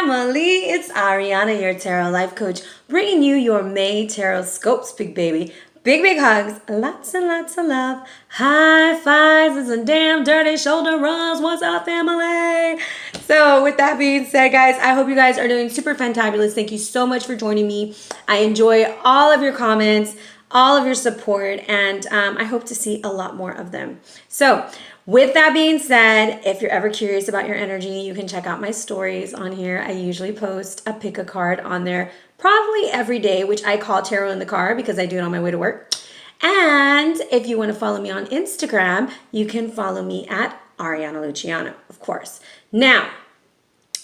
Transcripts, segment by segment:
family, it's Ariana, your tarot life coach, bringing you your May tarot scopes, big baby. Big hugs, lots and lots of love, high fives and some damn dirty shoulder rubs. What's up, family? So with that being said, guys, I hope you guys are doing super fantabulous. Thank you so much for joining me. I enjoy all of your comments, all of your support, and I hope to see a lot more of them. So with that being said, if you're ever curious about your energy, you can check out my stories on here. I usually post a pick a card on there probably every day, which I call Tarot in the Car because I do it on my way to work. And if you want to follow me on Instagram, you can follow me at Ariana Luciano, of course. Now,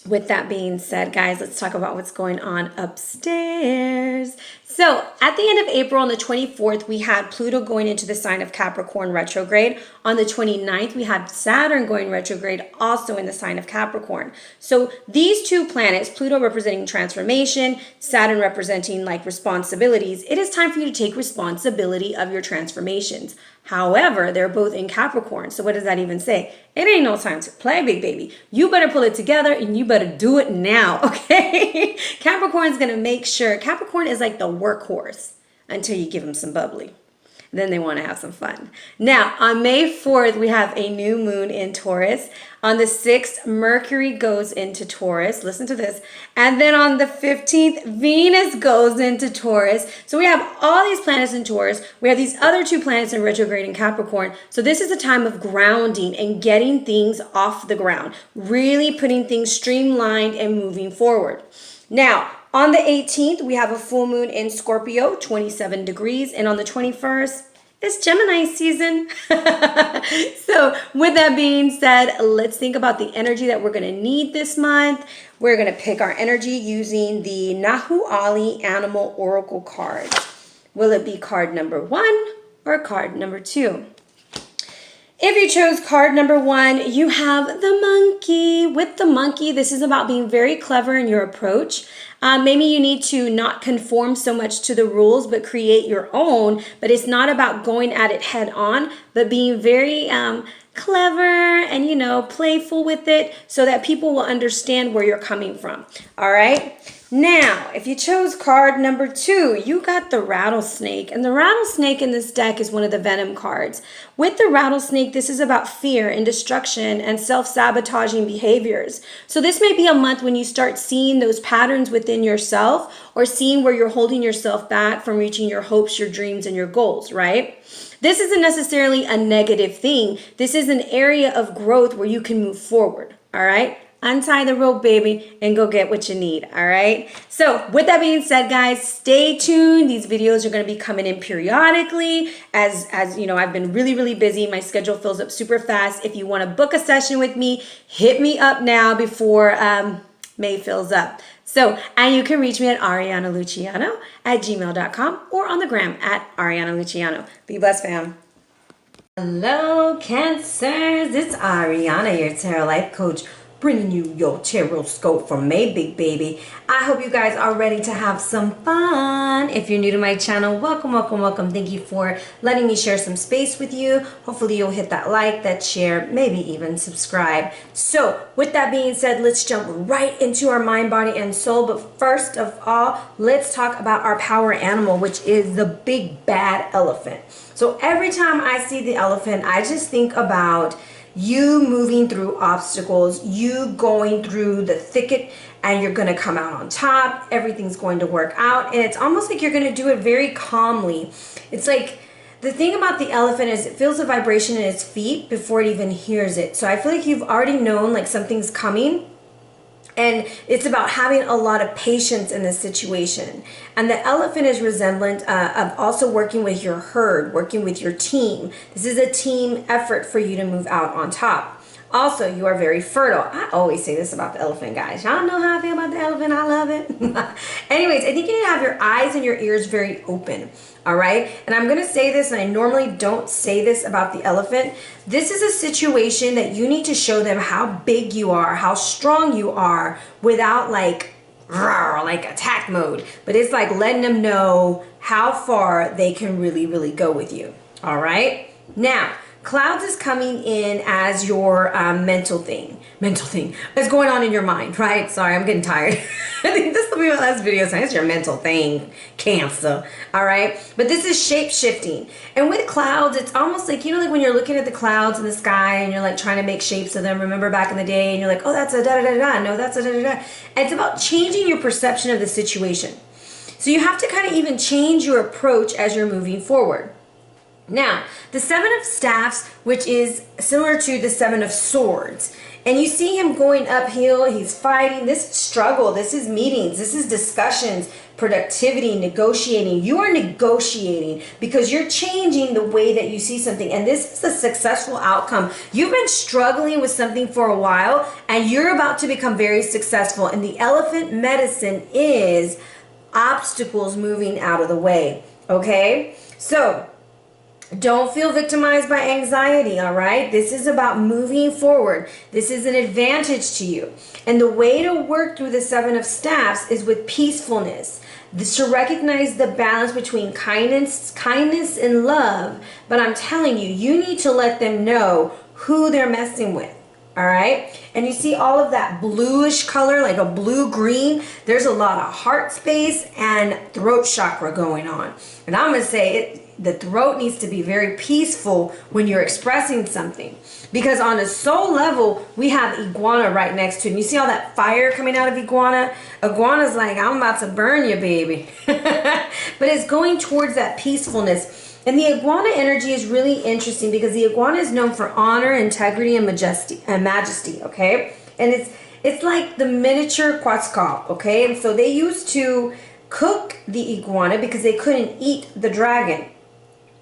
with that being said, guys, let's talk about what's going on upstairs. So at the end of April, on the 24th, we had Pluto going into the sign of Capricorn retrograde. On the 29th, we had Saturn going retrograde, also in the sign of Capricorn. So these two planets, Pluto representing transformation, Saturn representing like responsibilities, it is time for you to take responsibility of your transformations. However, they're both in Capricorn. So what does that even say? It ain't no time to play, big baby. You better pull it together and you better do it now, okay? Capricorn's gonna make sure, Capricorn is like the workhorse until you give them some bubbly. Then they want to have some fun. Now, on May 4th, we have a new moon in Taurus. On the 6th, Mercury goes into Taurus. Listen to this. And then on the 15th, Venus goes into Taurus. So we have all these planets in Taurus. We have these other two planets in retrograde in Capricorn. So this is a time of grounding and getting things off the ground. Really putting things streamlined and moving forward. Now, on the 18th, we have a full moon in Scorpio, 27 degrees. And on the 21st, it's Gemini season. So with that being said, let's think about the energy that we're going to need this month. We're going to pick our energy using the Nahualli Animal Oracle card. Will it be card number 1 or card number 2? If you chose card number 1, you have the monkey. With the monkey, this is about being very clever in your approach. Maybe you need to not conform so much to the rules, but create your own. But it's not about going at it head on, but being very clever and, you know, playful with it so that people will understand where you're coming from. All right. Now, if you chose card number 2, you got the rattlesnake. And the rattlesnake in this deck is one of the venom cards. With the rattlesnake, this is about fear and destruction and self-sabotaging behaviors. So this may be a month when you start seeing those patterns within yourself or seeing where you're holding yourself back from reaching your hopes, your dreams, and your goals, right? This isn't necessarily a negative thing. This is an area of growth where you can move forward, all right? Untie the rope, baby, and go get what you need, all right? So with that being said, guys, stay tuned. These videos are going to be coming in periodically. As you know, I've been really busy. My schedule fills up super fast. If you want to book a session with me, hit me up now before May fills up. So, and you can reach me at arianaluciano@gmail.com or on the gram at Ariana Luciano. Be blessed, fam. Hello, Cancers. It's Ariana, your tarot life coach, bringing you your tarot scope for May, big baby. I hope you guys are ready to have some fun. If you're new to my channel, welcome. Thank you for letting me share some space with you. Hopefully you'll hit that like, that share, maybe even subscribe. So with that being said, let's jump right into our mind, body, and soul. But first of all, let's talk about our power animal, which is the big bad elephant. So every time I see the elephant, I just think about you moving through obstacles, you going through the thicket, and you're going to come out on top. Everything's going to work out, and it's almost like you're going to do it very calmly. It's like the thing about the elephant is it feels the vibration in its feet before it even hears it. So I feel like you've already known like something's coming. And it's about having a lot of patience in this situation. And the elephant is resemblant of also working with your herd, working with your team. This is a team effort for you to move out on top. Also, you are very fertile. I always say this about the elephant, guys. Y'all know how I feel about the elephant. I love it. Anyways, I think you need to have your eyes and your ears very open. All right. And I'm going to say this, and I normally don't say this about the elephant. This is a situation that you need to show them how big you are, how strong you are without like attack mode. But it's like letting them know how far they can really go with you. All right. Now, clouds is coming in as your mental thing. That's going on in your mind, right? Sorry, I'm getting tired. I think this will be my last video, so it's your mental thing, Cancer. All right, but this is shape shifting, and with clouds, it's almost like, you know, like when you're looking at the clouds in the sky and you're like trying to make shapes of them. Remember back in the day, and you're like, oh, that's a da da da da. No, that's a da da da. And it's about changing your perception of the situation. So you have to kind of even change your approach as you're moving forward. Now, the Seven of Staffs, which is similar to the Seven of Swords, and you see him going uphill, he's fighting, this is struggle, this is meetings, this is discussions, productivity, negotiating. You are negotiating because you're changing the way that you see something, and this is a successful outcome. You've been struggling with something for a while, and you're about to become very successful, and the elephant medicine is obstacles moving out of the way, okay? So, don't feel victimized by anxiety, all right? This is about moving forward. This is an advantage to you. And the way to work through the Seven of Staffs is with peacefulness. This to recognize the balance between kindness and love. But I'm telling you, you need to let them know who they're messing with. All right, and you see all of that bluish color, like a blue-green. There's a lot of heart space and throat chakra going on. And I'm going to say the throat needs to be very peaceful when you're expressing something. Because on a soul level, we have iguana right next to it. And you see all that fire coming out of iguana? Iguana's like, I'm about to burn you, baby. But it's going towards that peacefulness. And the iguana energy is really interesting because the iguana is known for honor, integrity, and majesty, okay? And it's like the miniature Quetzalcoatl, okay? And so they used to cook the iguana because they couldn't eat the dragon.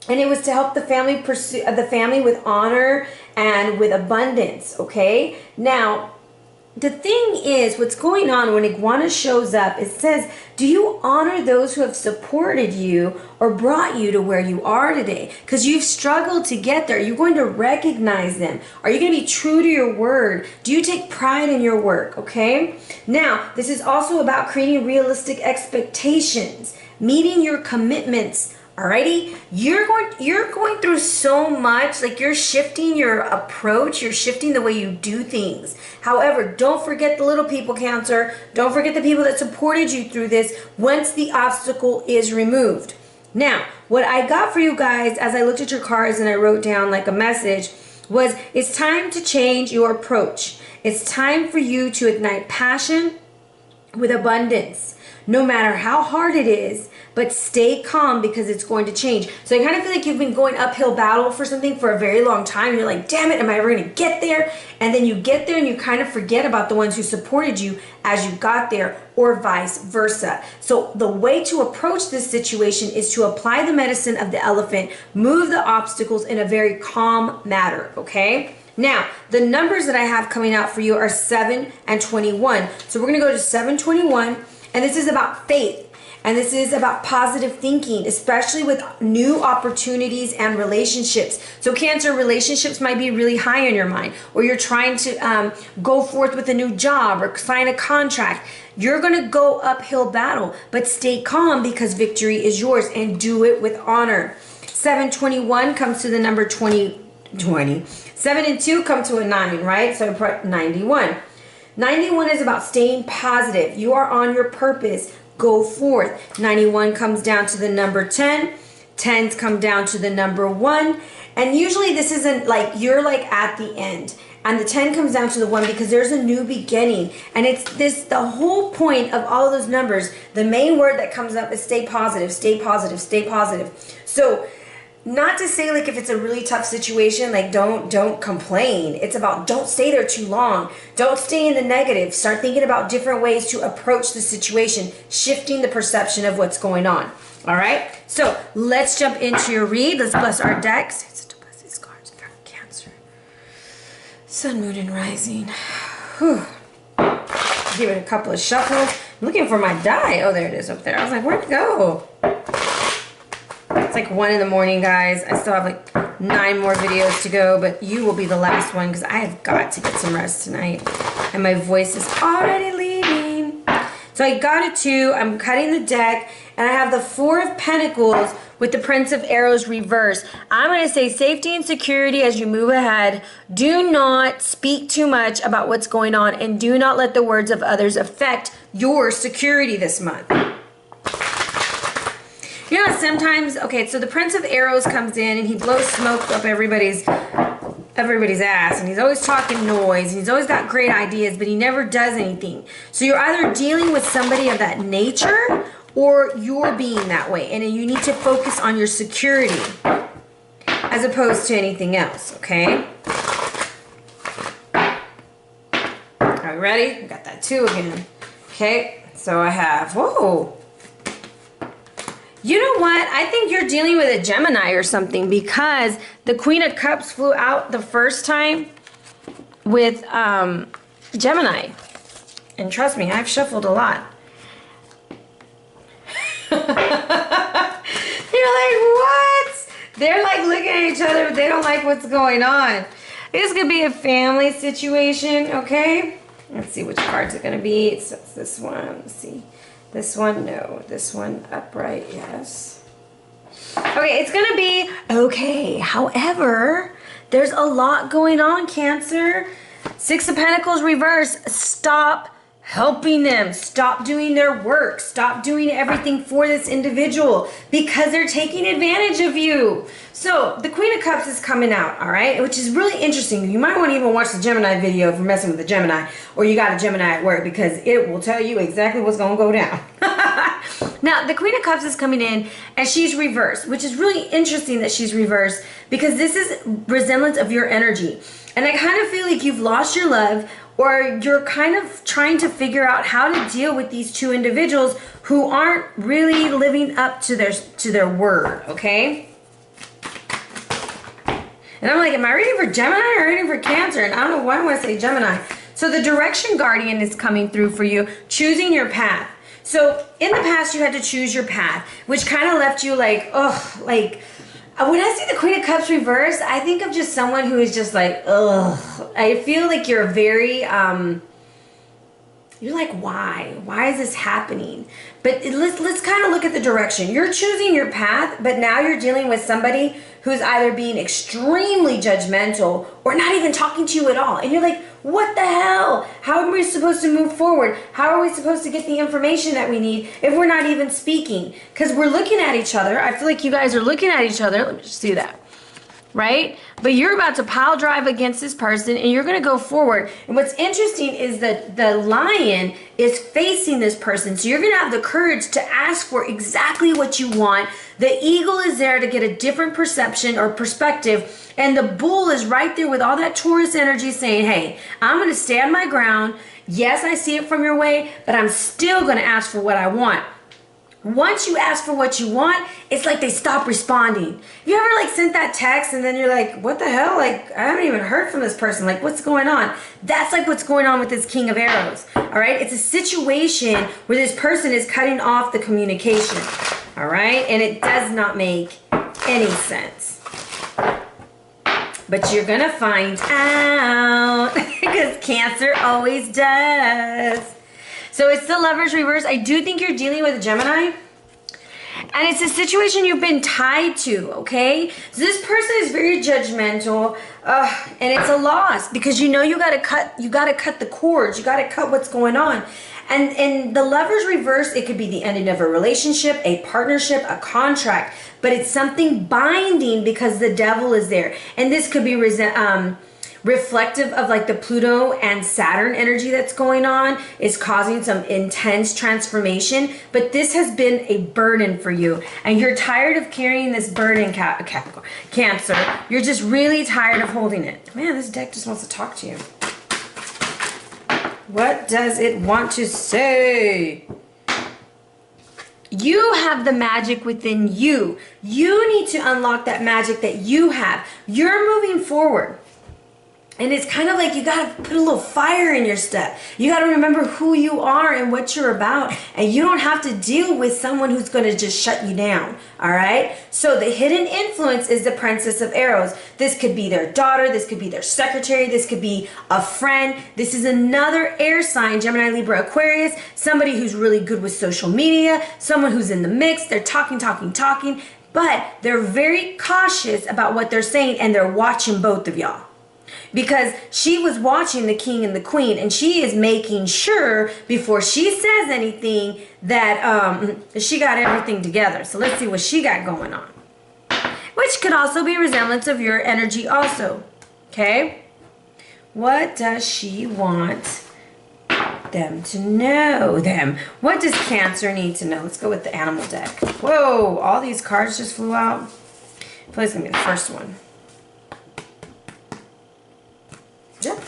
And it was to help the family pursue the family with honor and with abundance, okay? Now, the thing is, what's going on when iguana shows up, it says, do you honor those who have supported you or brought you to where you are today? Because you've struggled to get there. You're going to recognize them. Are you going to be true to your word? Do you take pride in your work? Okay? Now, this is also about creating realistic expectations, meeting your commitments. Alrighty, you're going through so much, like you're shifting your approach, you're shifting the way you do things. However, don't forget the little people, Cancer. Don't forget the people that supported you through this once the obstacle is removed. Now, what I got for you guys as I looked at your cards and I wrote down like a message was, it's time to change your approach. It's time for you to ignite passion with abundance. No matter how hard it is, but stay calm because it's going to change. So I kind of feel like you've been going uphill battle for something for a very long time. You're like, damn it, am I ever going to get there? And then you get there and you kind of forget about the ones who supported you as you got there, or vice versa. So the way to approach this situation is to apply the medicine of the elephant, move the obstacles in a very calm manner, okay? Now, the numbers that I have coming out for you are 7 and 21. So we're going to go to 721, and this is about faith. And this is about positive thinking, especially with new opportunities and relationships. So Cancer, relationships might be really high in your mind, or you're trying to go forth with a new job or sign a contract. You're going to go uphill battle, but stay calm because victory is yours, and do it with honor. 721 comes to the number 20. 7 and 2 come to a 9, right? So I put 91. 91 is about staying positive. You are on your purpose. Go forth. 91 comes down to the number 10. 10s come down to the number 1. And usually this isn't like you're like at the end. And the 10 comes down to the 1 because there's a new beginning. And it's this, the whole point of all of those numbers, the main word that comes up is stay positive, stay positive, stay positive. So not to say like if it's a really tough situation, like don't complain. It's about don't stay there too long. Don't stay in the negative. Start thinking about different ways to approach the situation, shifting the perception of what's going on. All right? So let's jump into your read. Let's bless our decks. It's to bless these cards from Cancer. Sun, Moon, and Rising. Whew. Give it a couple of shuffles. I'm looking for my die. Oh, there it is up there. I was like, where'd it go? It's like 1 in the morning, guys. I still have like 9 more videos to go, but you will be the last one because I have got to get some rest tonight. And my voice is already leaving. So I got a 2. I'm cutting the deck. and I have the Four of Pentacles with the Prince of Arrows reverse. I'm going to say safety and security as you move ahead. Do not speak too much about what's going on, and do not let the words of others affect your security this month. You know, sometimes, okay, so the Prince of Arrows comes in and he blows smoke up everybody's ass, and he's always talking noise, and he's always got great ideas, but he never does anything. So you're either dealing with somebody of that nature, or you're being that way, and you need to focus on your security as opposed to anything else, okay? Are we ready? We got that 2 again. Okay, so I have, whoa. You know what? I think you're dealing with a Gemini or something, because the Queen of Cups flew out the first time with Gemini. And trust me, I've shuffled a lot. You're like, what? They're like looking at each other, but they don't like what's going on. This could be a family situation, okay? Let's see which cards are going to be. It's this one. Let's see. This one, no. This one, upright, yes. Okay, it's going to be okay. However, there's a lot going on, Cancer. 6 of Pentacles reverse. Stop helping them. Stop doing their work. Stop doing everything for this individual because they're taking advantage of you. So the Queen of Cups is coming out, all right, which is really interesting. You might want to even watch the Gemini video if you're messing with the Gemini, or you got a Gemini at work, because it will tell you exactly what's going to go down. Now, the Queen of Cups is coming in and she's reversed, which is really interesting that she's reversed, because this is resemblance of your energy. And I kind of feel like you've lost your love, or you're kind of trying to figure out how to deal with these 2 individuals who aren't really living up to their word, okay? And I'm like, am I reading for Gemini or reading for Cancer? And I don't know why I want to say Gemini. So the Direction Guardian is coming through for you, choosing your path. So in the past, you had to choose your path, which kind of left you like, ugh, like, when I see the Queen of Cups reversed, I think of just someone who is just like, ugh. I feel like you're very, you're like, why? Why is this happening? But let's kind of look at the direction. You're choosing your path, but now you're dealing with somebody who's either being extremely judgmental or not even talking to you at all. And you're like, what the hell? How are we supposed to move forward? How are we supposed to get the information that we need if we're not even speaking? Because we're looking at each other. I feel like you guys are looking at each other. Let me just do that. Right? But you're about to pile drive against this person and you're going to go forward. And what's interesting is that the lion is facing this person. So you're going to have the courage to ask for exactly what you want. The eagle is there to get a different perception or perspective. And the bull is right there with all that Taurus energy saying, hey, I'm going to stand my ground. Yes, I see it from your way, but I'm still going to ask for what I want. Once you ask for what you want, it's like they stop responding. You ever like sent that text and then you're like, what the hell? Like, I haven't even heard from this person. Like, what's going on? That's like what's going on with this King of Arrows. All right. It's a situation where this person is cutting off the communication. All right. And it does not make any sense. But you're going to find out because Cancer always does. So it's the Lover's reverse. I do think you're dealing with a Gemini. And it's a situation you've been tied to, okay? So this person is very judgmental, and it's a loss because you know you gotta cut the cords, you gotta cut what's going on. And in the Lover's reverse, it could be the ending of a relationship, a partnership, a contract, but it's something binding because the devil is there. And this could be reflective of like the Pluto and Saturn energy that's going on is causing some intense transformation, but this has been a burden for you and you're tired of carrying this burden, Cancer. You're just really tired of holding it. Man, this deck just wants to talk to you. What does it want to say? You have the magic within you. You need to unlock that magic that you have. You're moving forward. And it's kind of like you got to put a little fire in your step. You got to remember who you are and what you're about. And you don't have to deal with someone who's going to just shut you down. All right? So the hidden influence is the Princess of Arrows. This could be their daughter. This could be their secretary. This could be a friend. This is another air sign, Gemini, Libra, Aquarius. Somebody who's really good with social media. Someone who's in the mix. They're talking. But they're very cautious about what they're saying. And they're watching both of y'all. Because she was watching the king and the queen, and she is making sure before she says anything that she got everything together. So let's see what she got going on. Which could also be a resemblance of your energy also. Okay? What does she want them to know? What does Cancer need to know? Let's go with the animal deck. Whoa, all these cards just flew out. I feel like it's going to be the first one. Yep.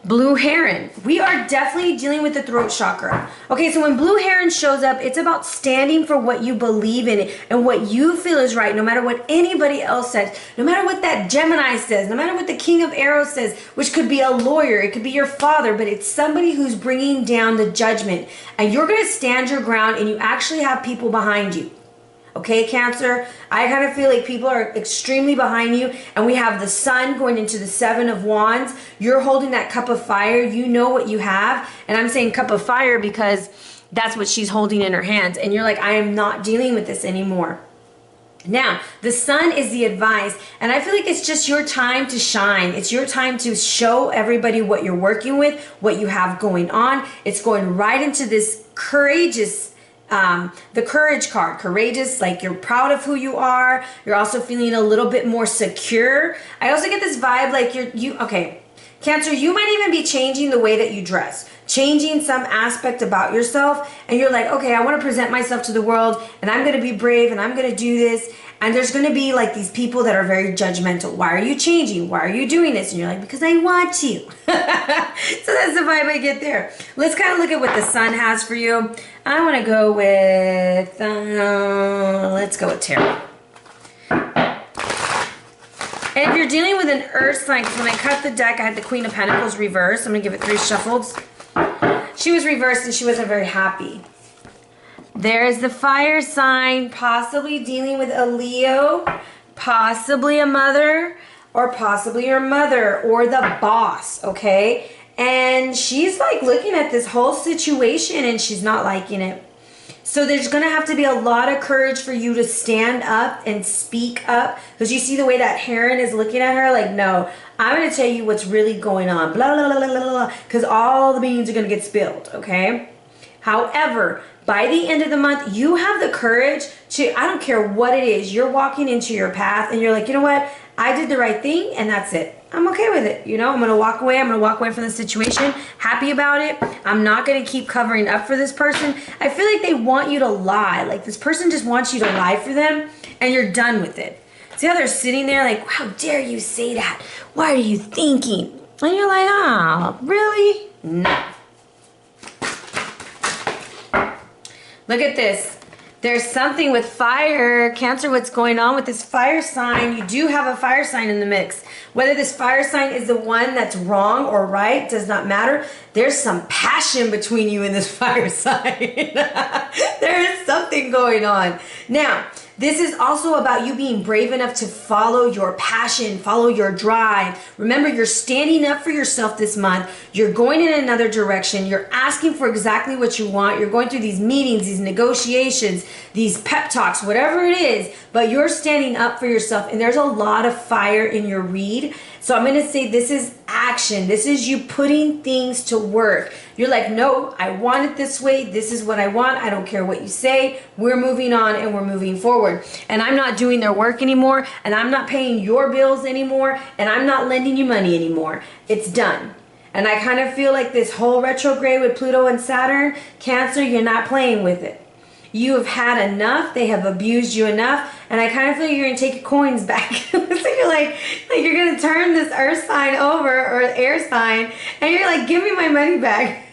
Blue heron. We are definitely dealing with the throat chakra. Okay, so when blue heron shows up, it's about standing for what you believe in and what you feel is right, no matter what anybody else says, no matter what that Gemini says, no matter what the King of Arrows says, which could be a lawyer, it could be your father, but it's somebody who's bringing down the judgment. And you're going to stand your ground, and you actually have people behind you. Okay, Cancer, I kind of feel like people are extremely behind you, and we have the sun going into the Seven of Wands. You're holding that cup of fire. You know what you have, and I'm saying cup of fire because that's what she's holding in her hands, and you're like, I am not dealing with this anymore. Now, the sun is the advice, and I feel like it's just your time to shine. It's your time to show everybody what you're working with, what you have going on. It's going right into this courageous the courage card. Courageous, like you're proud of who you are. You're also feeling a little bit more secure. I also get this vibe like okay, Cancer, you might even be changing the way that you dress, changing some aspect about yourself, and you're like, okay, I want to present myself to the world, and I'm going to be brave, and I'm going to do this. And there's going to be like these people that are very judgmental. Why are you changing? Why are you doing this? And you're like, because I want to. So that's the vibe I get there. Let's kind of look at what the sun has for you. I want to go with, let's go with tarot. And if you're dealing with an earth sign, because when I cut the deck, I had the Queen of Pentacles reversed. I'm going to give it 3 shuffles. She was reversed and she wasn't very happy. There's the fire sign, possibly dealing with a Leo, possibly a mother, or possibly your mother, or the boss, okay? And she's like looking at this whole situation and she's not liking it. So there's going to have to be a lot of courage for you to stand up and speak up. Because you see the way that heron is looking at her like, no, I'm going to tell you what's really going on. Blah, blah, blah, blah, blah, blah. Because all the beans are going to get spilled, okay? However, by the end of the month, you have the courage to, I don't care what it is, you're walking into your path and you're like, you know what? I did the right thing and that's it. I'm okay with it. You know, I'm going to walk away. I'm going to walk away from the situation, happy about it. I'm not going to keep covering up for this person. I feel like they want you to lie. Like this person just wants you to lie for them and you're done with it. See how they're sitting there like, how dare you say that? What are you thinking? And you're like, oh, really? No. Look at this. There's something with fire. Cancer, what's going on with this fire sign? You do have a fire sign in the mix. Whether this fire sign is the one that's wrong or right does not matter. There's some passion between you and this fire sign. There is something going on. Now, this is also about you being brave enough to follow your passion, follow your drive. Remember, you're standing up for yourself this month. You're going in another direction. You're asking for exactly what you want. You're going through these meetings, these negotiations, these pep talks, whatever it is, but you're standing up for yourself. And there's a lot of fire in your read. So I'm going to say this is action. This is you putting things to work. You're like, no, I want it this way. This is what I want. I don't care what you say. We're moving on and we're moving forward. And I'm not doing their work anymore. And I'm not paying your bills anymore. And I'm not lending you money anymore. It's done. And I kind of feel like this whole retrograde with Pluto and Saturn, Cancer, you're not playing with it. You have had enough. They have abused you enough. And I kind of feel like you're going to take your coins back. So you're like you're going to turn this earth sign over or air sign. And you're like, give me my money back.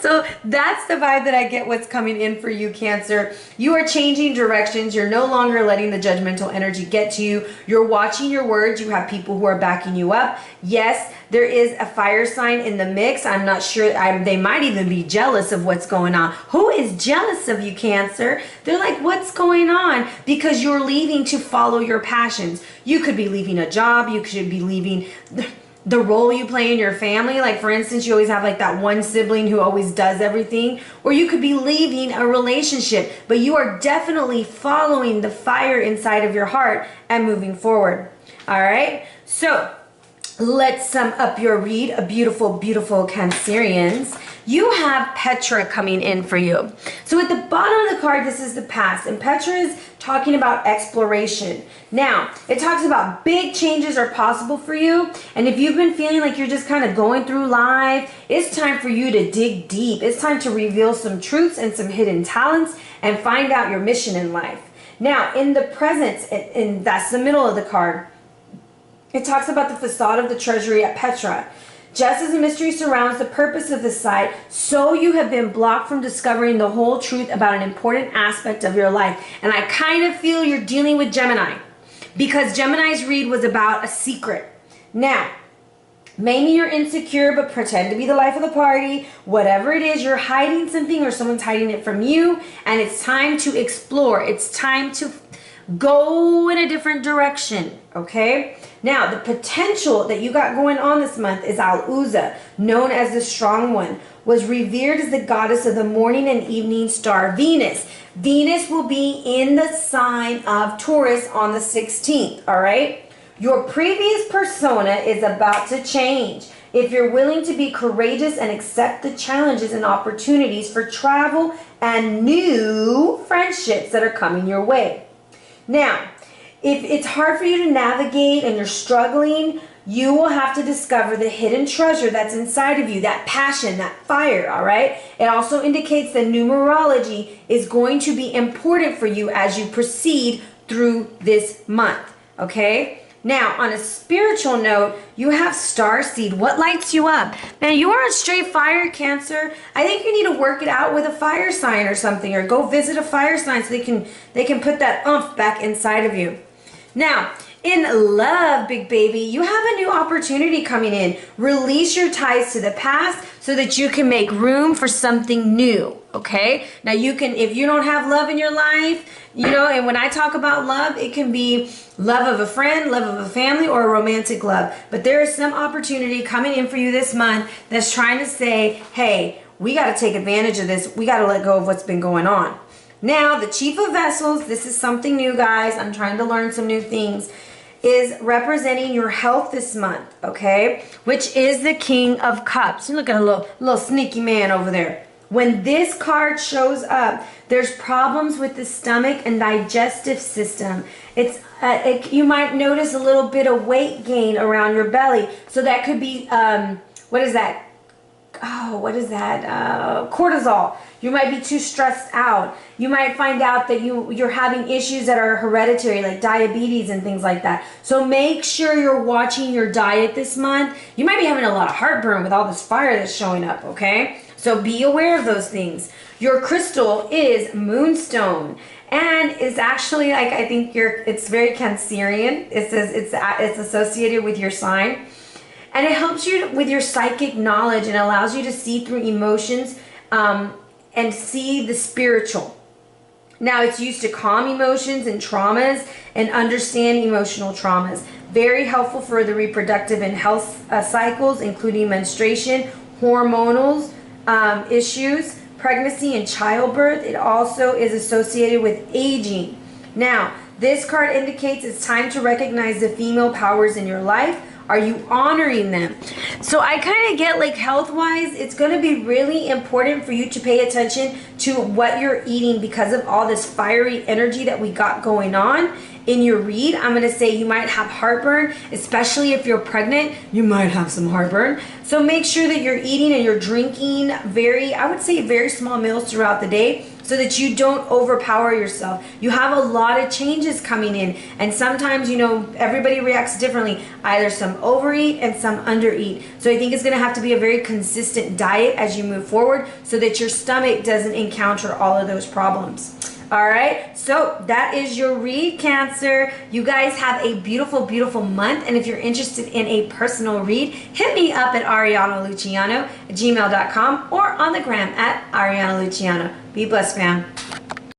So that's the vibe that I get what's coming in for you, Cancer. You are changing directions. You're no longer letting the judgmental energy get to you. You're watching your words. You have people who are backing you up. Yes, there is a fire sign in the mix. I'm not sure. They might even be jealous of what's going on. Who is jealous of you, Cancer? They're like, what's going on? Because you're leaving to follow your passions. You could be leaving a job. You could be leaving the role you play in your family. Like, for instance, you always have like that one sibling who always does everything. Or you could be leaving a relationship, but you are definitely following the fire inside of your heart and moving forward. All right, so let's sum up your read, a beautiful, beautiful Cancerians. You have Petra coming in for you. So at the bottom of the card, this is the past, and Petra is talking about exploration. Now, it talks about big changes are possible for you, and if you've been feeling like you're just kind of going through life, it's time for you to dig deep. It's time to reveal some truths and some hidden talents and find out your mission in life. Now, in the present, and that's the middle of the card, it talks about the facade of the treasury at Petra. Just as a mystery surrounds the purpose of the site, so you have been blocked from discovering the whole truth about an important aspect of your life. And I kind of feel you're dealing with Gemini, because Gemini's read was about a secret. Now, maybe you're insecure, but pretend to be the life of the party. Whatever it is, you're hiding something or someone's hiding it from you, and it's time to explore. It's time to go in a different direction, okay? Now, the potential that you got going on this month is Al-Uza, known as the Strong One, was revered as the goddess of the morning and evening star, Venus. Venus will be in the sign of Taurus on the 16th, all right? Your previous persona is about to change. If you're willing to be courageous and accept the challenges and opportunities for travel and new friendships that are coming your way. Now, if it's hard for you to navigate and you're struggling, you will have to discover the hidden treasure that's inside of you, that passion, that fire, all right? It also indicates that numerology is going to be important for you as you proceed through this month, okay? Now, on a spiritual note, you have Starseed. What lights you up? Man, you are a straight fire, Cancer. I think you need to work it out with a fire sign or something, or go visit a fire sign so they can put that oomph back inside of you. Now, in love, big baby, you have a new opportunity coming in. Release your ties to the past so that you can make room for something new, okay? Now, you can, if you don't have love in your life, you know, and when I talk about love, it can be love of a friend, love of a family, or a romantic love. But there is some opportunity coming in for you this month that's trying to say, hey, we got to take advantage of this. We got to let go of what's been going on. Now, the Chief of Vessels, this is something new, guys. I'm trying to learn some new things, is representing your health this month, okay? Which is the King of Cups. Look at a little sneaky man over there. When this card shows up, there's problems with the stomach and digestive system. You might notice a little bit of weight gain around your belly. So that could be, what is that? Oh, what is that? Cortisol. You might be too stressed out. You might find out that you're having issues that are hereditary, like diabetes and things like that. So make sure you're watching your diet this month. You might be having a lot of heartburn with all this fire that's showing up, okay? So be aware of those things. Your crystal is Moonstone, and it's actually, like, I think it's very Cancerian. It says it's associated with your sign. And it helps you with your psychic knowledge and allows you to see through emotions and see the spiritual. Now, it's used to calm emotions and traumas and understand emotional traumas. Very helpful for the reproductive and health cycles, including menstruation, hormonal issues, pregnancy, and childbirth. It also is associated with aging. Now, this card indicates it's time to recognize the female powers in your life. Are you honoring them? So I kind of get, like, health-wise, it's going to be really important for you to pay attention to what you're eating because of all this fiery energy that we got going on in your read. I'm going to say you might have heartburn, especially if you're pregnant. You might have some heartburn. So make sure that you're eating and you're drinking I would say very small meals throughout the day so that you don't overpower yourself. You have a lot of changes coming in, and sometimes, you know, everybody reacts differently. Either some overeat and some undereat. So I think it's going to have to be a very consistent diet as you move forward so that your stomach doesn't encounter all of those problems. All right, so that is your read, Cancer. You guys have a beautiful, beautiful month. And if you're interested in a personal read, hit me up at arianaluciano@gmail.com or on the gram at Ariana Luciano. Be blessed, fam.